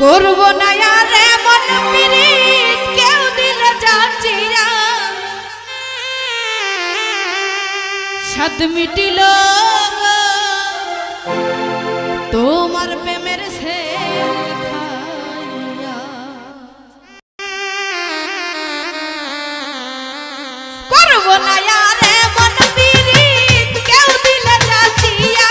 করব না আর এমন পিরিত কেউ দিলে যাচিয়া সাদ মিটিল তোমার প্রেমের সেল খাইয়া করব না আর এমন পিরিত কেউ দিলে যাচিয়া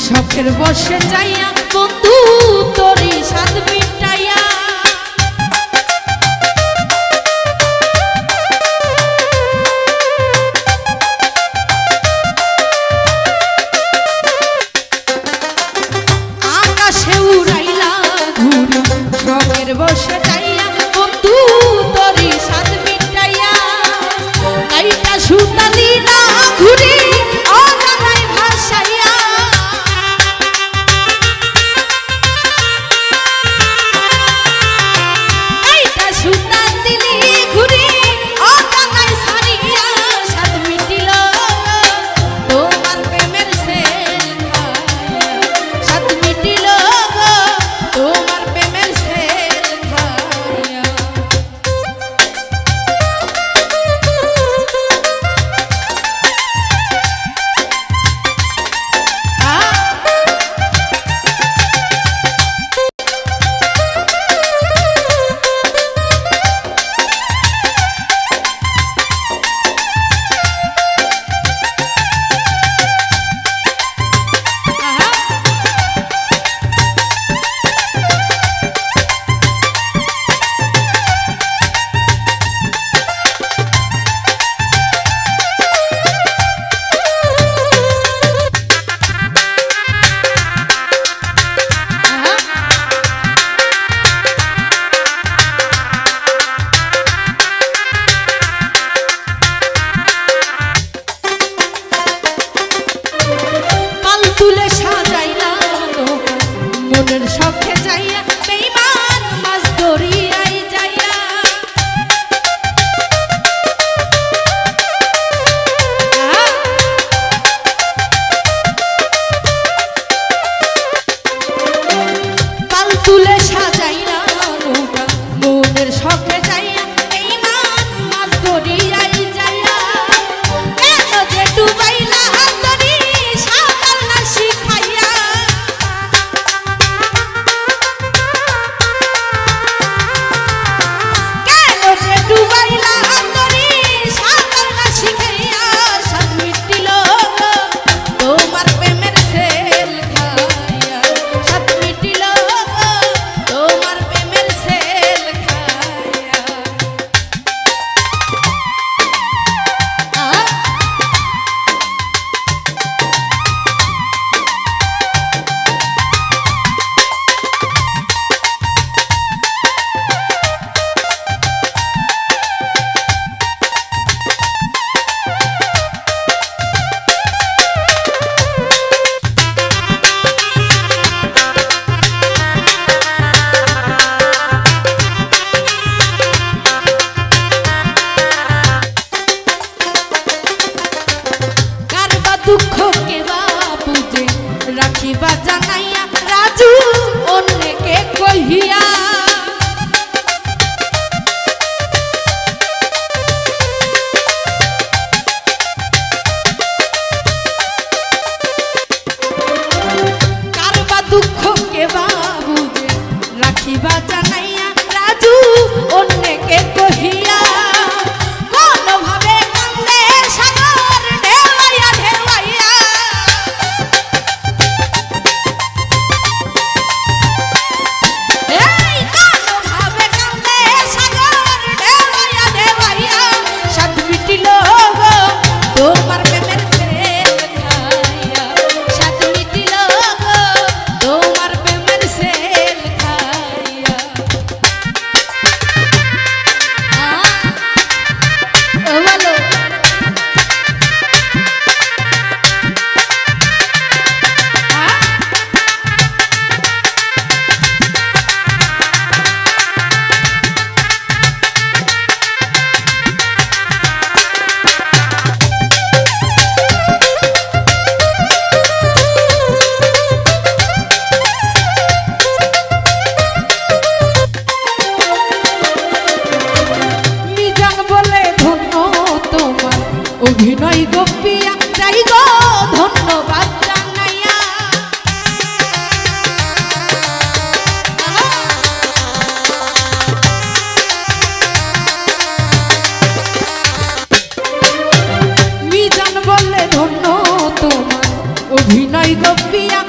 শখের বসে যাইয়া বন্ধু তোরি সাদ মিটাইয়া আকাশে উড়াইলা ঘুরি শখের বসে যাইয়া বন্ধু তোরি সাদ মিটাইয়া গাইটা সুতা দিলা ঘুরি অজানাই ভাষাইয়া তুলে সাজাইলা মনের শখে যাইয়া বেঈমান মাছ ধরিয়াই যাইয়া পাল তুলে সাজাইলা মনের শখে যাইয়া বেঈমান মাছ ধরিয়াই যাইয়া কেন যে ডুবাইলা দুঃখ কে বাবুজে রাখিবা জানাইয়া রাজু অন্যকে কহিয়া বিবাহ জানাইয়া রাজু অন্যকে কহিয়া কোনভাবে কান্দে সাগর ঢেউয়াইয়া ঢেউয়াইয়া এই কোনভাবে কান্দে সাগর ঢেউয়াইয়া ঢেউয়াইয়া সাত মিটিল গো তোমার প্রেমের সেল খাইয়া সাত মিটিল গো তোমার প্রেমের সেল খাইয়া ও বলো মিজান বলে ধন্য তোমার অভিনয় গোপিয়া যাই গো ধন্যবাদ জানাইয়া মিজান বলে ধন্য তোমার অভিনয় গোপিয়া